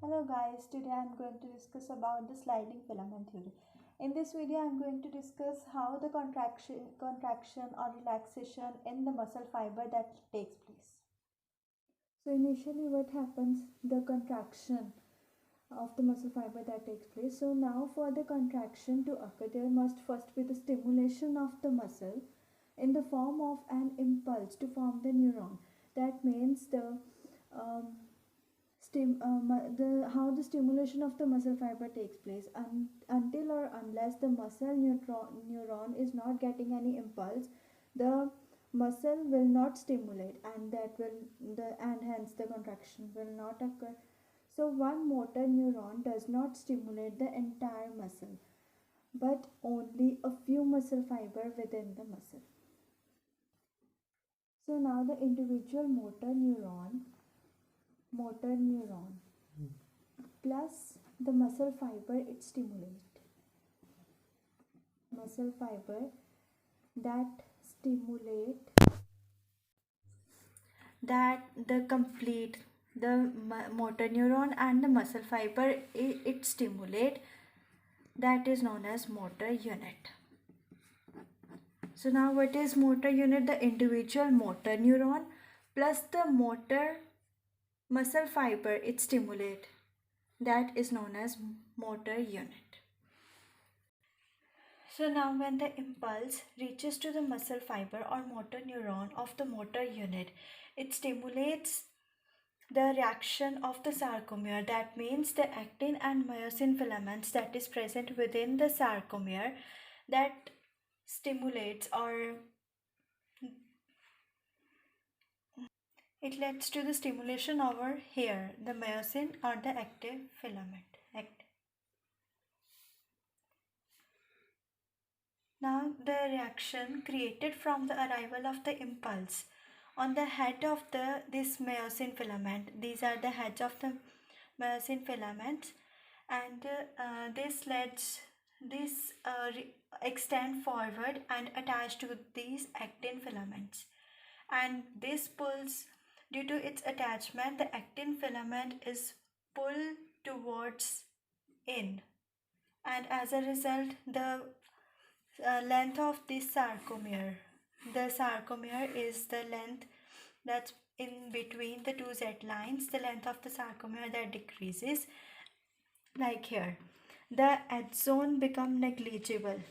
Hello guys, today I'm going to discuss about the sliding filament theory. In this video I'm going to discuss how the contraction or relaxation in the muscle fiber that takes place. So initially what happens, the contraction of the muscle fiber that takes place. So now for the contraction to occur, there must first be the stimulation of the muscle in the form of an impulse to form the neuron. That means um, how the stimulation of the muscle fiber takes place until or unless the neuron is not getting any impulse, the muscle will not stimulate, and hence the contraction will not occur. So one motor neuron does not stimulate the entire muscle but only a few muscle fiber within the muscle. So now the individual motor neuron plus the muscle fiber it stimulate muscle fiber that stimulate that the complete the motor neuron and the muscle fiber it stimulate, that is known as motor unit. So now what is motor unit? The individual motor neuron plus the motor muscle fiber it stimulate, that is known as motor unit. So now when the impulse reaches to the muscle fiber or motor neuron of the motor unit, it stimulates the reaction of the sarcomere. That means the actin and myosin filaments that is present within the sarcomere, that stimulates or it leads to the stimulation over here, the myosin or the active filament. Now the reaction created from the arrival of the impulse on the head of this myosin filament. These are the heads of the myosin filaments, and extend forward and attach to these actin filaments, and this pulls, due to its attachment, the actin filament is pulled towards in, and as a result the length of this sarcomere, the sarcomere is the length that's in between the two Z lines, the length of the sarcomere that decreases, like here. The edge zone become negligible.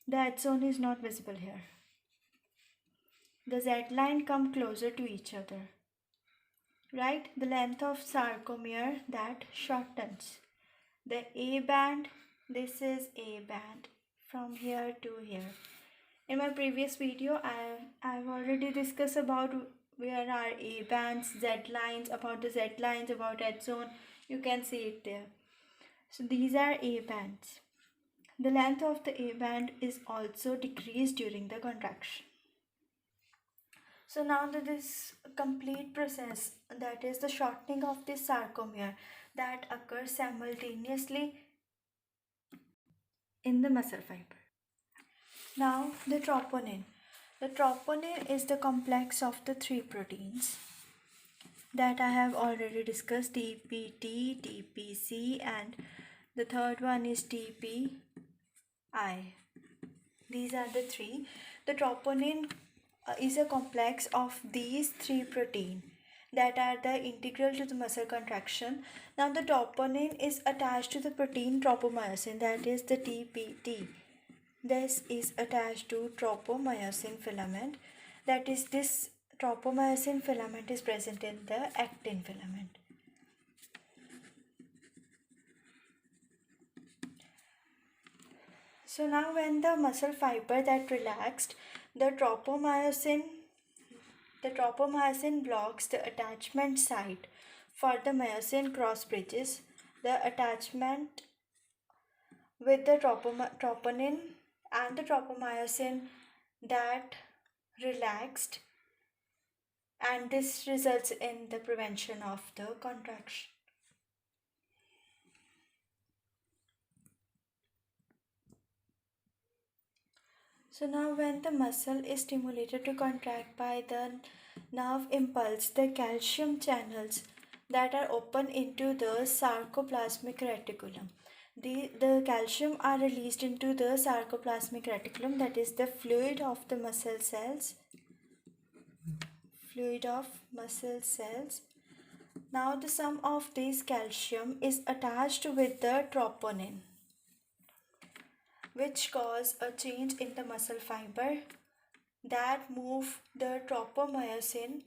The edge zone is not visible here. The Z line come closer to each other, right? The length of sarcomere that shortens. The A band, this is A band from here to here. In my previous video, I've already discussed about where are A bands, Z lines, about the Z lines, about edge zone. You can see it there. So these are A bands. The length of the A band is also decreased during the contraction. So now this complete process, that is the shortening of this sarcomere, that occurs simultaneously in the muscle fiber. Now the troponin. The troponin is the complex of the three proteins that I have already discussed, TPT, TPC, and the third one is TPI. These are the three. The troponin is a complex of these three proteins that are the integral to the muscle contraction. Now the troponin is attached to the protein tropomyosin, that is the TPT. This is attached to tropomyosin filament, that is this tropomyosin filament is present in the actin filament. So now when the muscle fiber that relaxed, the tropomyosin blocks the attachment site for the myosin cross bridges. The attachment with the troponin and the tropomyosin that relaxed, and this results in the prevention of the contraction. So now when the muscle is stimulated to contract by the nerve impulse, the calcium channels that are open into the sarcoplasmic reticulum. The calcium are released into the sarcoplasmic reticulum, that is the fluid of the muscle cells. Fluid of muscle cells. Now the sum of this calcium is attached with the troponin, which cause a change in the muscle fiber that move the tropomyosin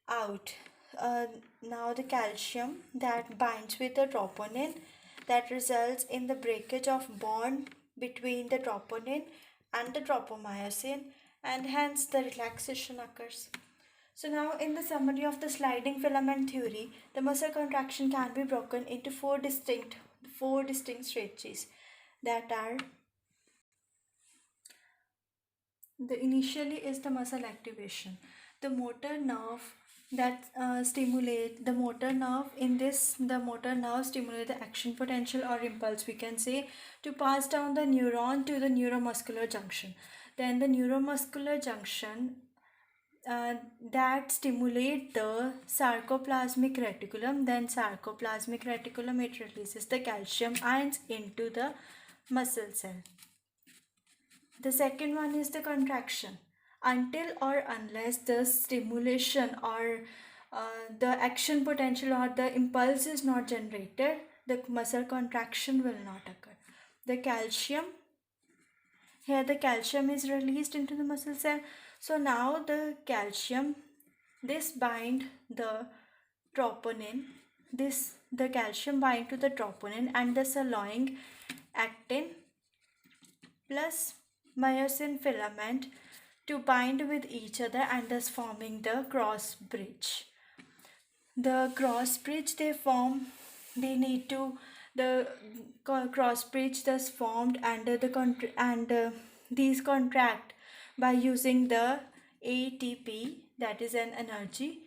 out. Uh, Now the calcium that binds with the troponin, that results in the breakage of bond between the troponin and the tropomyosin, and hence the relaxation occurs. So now in the summary of the sliding filament theory, the muscle contraction can be broken into four distinct stages, that are the initially is the muscle activation. The motor nerve that stimulate the motor nerve in this the motor nerve stimulate the action potential or impulse, we can say, to pass down the neuron to the neuromuscular junction. Then the neuromuscular junction that stimulate the sarcoplasmic reticulum. Then sarcoplasmic reticulum, it releases the calcium ions into the muscle cell. The second one is the contraction. Until or unless the stimulation or the action potential or the impulse is not generated, the muscle contraction will not occur. The calcium, here the calcium is released into the muscle cell. So now the calcium, this bind the troponin, this the calcium bind to the troponin and thus allowing actin plus myosin filament to bind with each other and thus forming the cross bridge. The cross bridge they form, they need to the cross bridge thus formed and these contract by using the ATP, that is an energy.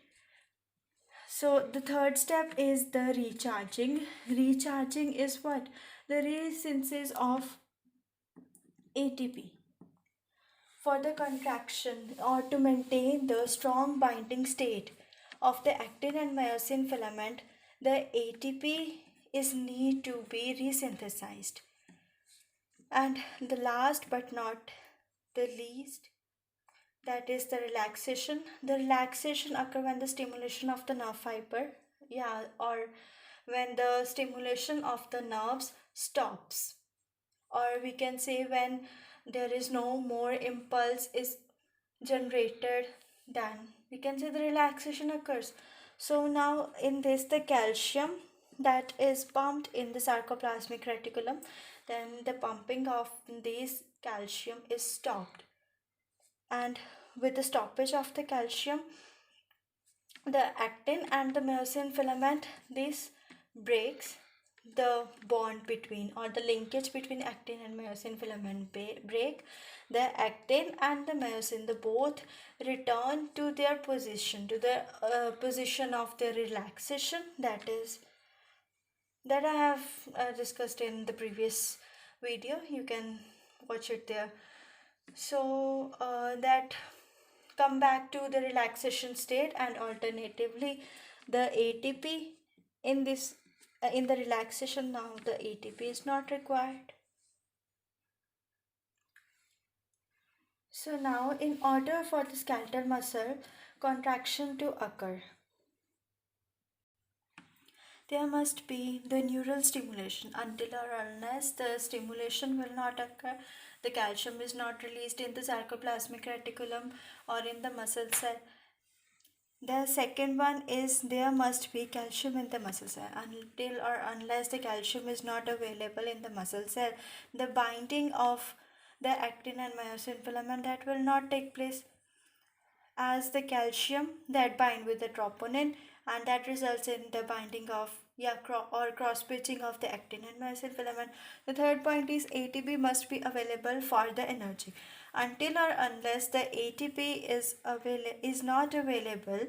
So the third step is the recharging. Recharging is what? The resynthesis of ATP. For the contraction or to maintain the strong binding state of the actin and myosin filament, the ATP is need to be resynthesized. And the last but not the least, that is the relaxation. The relaxation occur when the stimulation of the nerve fiber, or when the stimulation of the nerves stops, or we can say when there is no more impulse is generated, then we can say the relaxation occurs. So now in this the calcium that is pumped in the sarcoplasmic reticulum, then the pumping of this calcium is stopped, and with the stoppage of the calcium, the actin and the myosin filament, this breaks the bond between or the linkage between actin and myosin filament break. The actin and the myosin, the both return to their position, to the position of their relaxation, that is that I have discussed in the previous video. You can watch it there. So that come back to the relaxation state, and alternatively the ATP in this in the relaxation, now the ATP is not required. So now in order for the skeletal muscle contraction to occur, there must be the neural stimulation. Until or unless the stimulation will not occur, the calcium is not released in the sarcoplasmic reticulum or in the muscle cell. The second one is there must be calcium in the muscle cell. Until or unless the calcium is not available in the muscle cell, the binding of the actin and myosin filament, that will not take place, as the calcium that bind with the troponin, and that results in the binding of or cross bridging of the actin and myosin filament. The third point is ATP must be available for the energy. Until or unless the ATP is not available,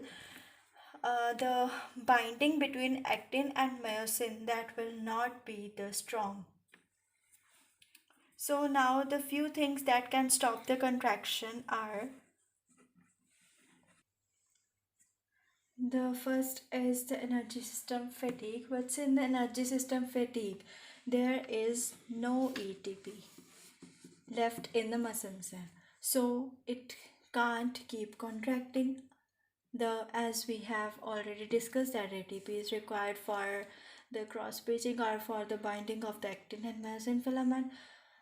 the binding between actin and myosin, that will not be the strong. So now the few things that can stop the contraction are The first is the energy system fatigue. What's in the energy system fatigue? There is no ATP left in the muscle cell, so it can't keep contracting. The as we have already discussed that ATP is required for the cross bridging or for the binding of the actin and myosin filament,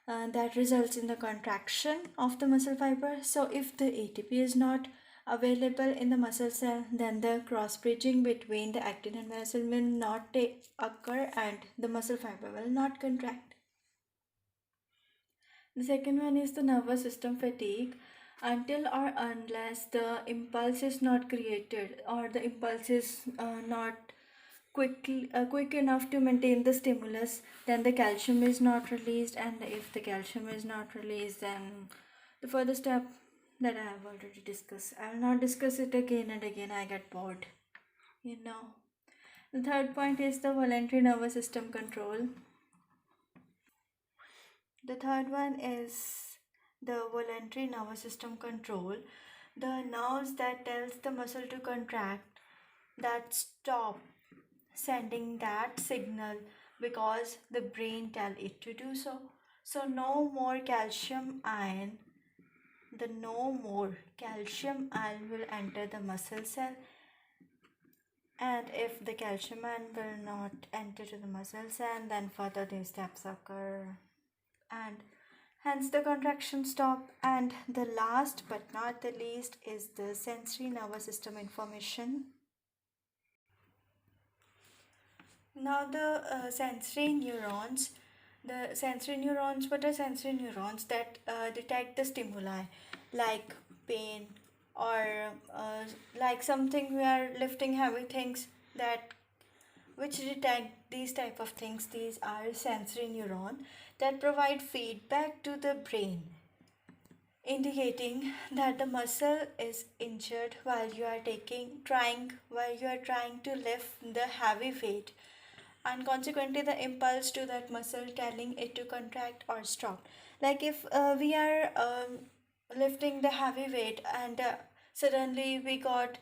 that results in the contraction of the muscle fiber. So if the ATP is not available in the muscle cell, then the cross bridging between the actin and myosin will not occur and the muscle fiber will not contract. The second one is the nervous system fatigue. Until or unless the impulse is not created or the impulse is not quick enough to maintain the stimulus, then the calcium is not released, and if the calcium is not released, then the further step that I have already discussed, I will not discuss it again and again. I get bored, you know. The third point is the voluntary nervous system control. The third one is the voluntary nervous system control. The nerves that tells the muscle to contract, that stop sending that signal because the brain tell it to do so. So no more calcium ion. The no more calcium ion will enter the muscle cell, and if the calcium ion will not enter to the muscle cell, then further these steps occur and hence the contraction stop. And the last but not the least is the sensory nervous system information. Now the sensory neurons, what are sensory neurons? That detect the stimuli like pain or like something we are lifting heavy things, that which detect these type of things. These are sensory neuron that provide feedback to the brain, indicating that the muscle is injured while you are trying to lift the heavy weight, and consequently the impulse to that muscle telling it to contract or stop. Like if we are lifting the heavy weight and suddenly we got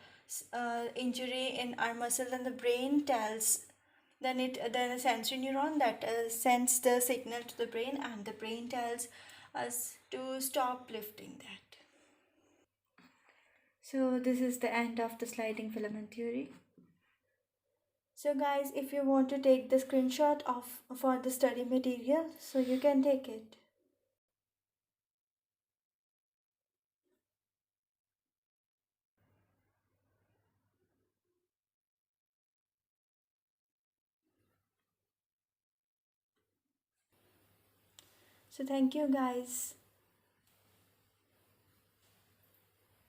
injury in our muscle, then the brain tells, then a sensory neuron that sends the signal to the brain, and the brain tells us to stop lifting that. So this is the end of the sliding filament theory. So guys, if you want to take the screenshot of for the study material, so you can take it. So thank you guys.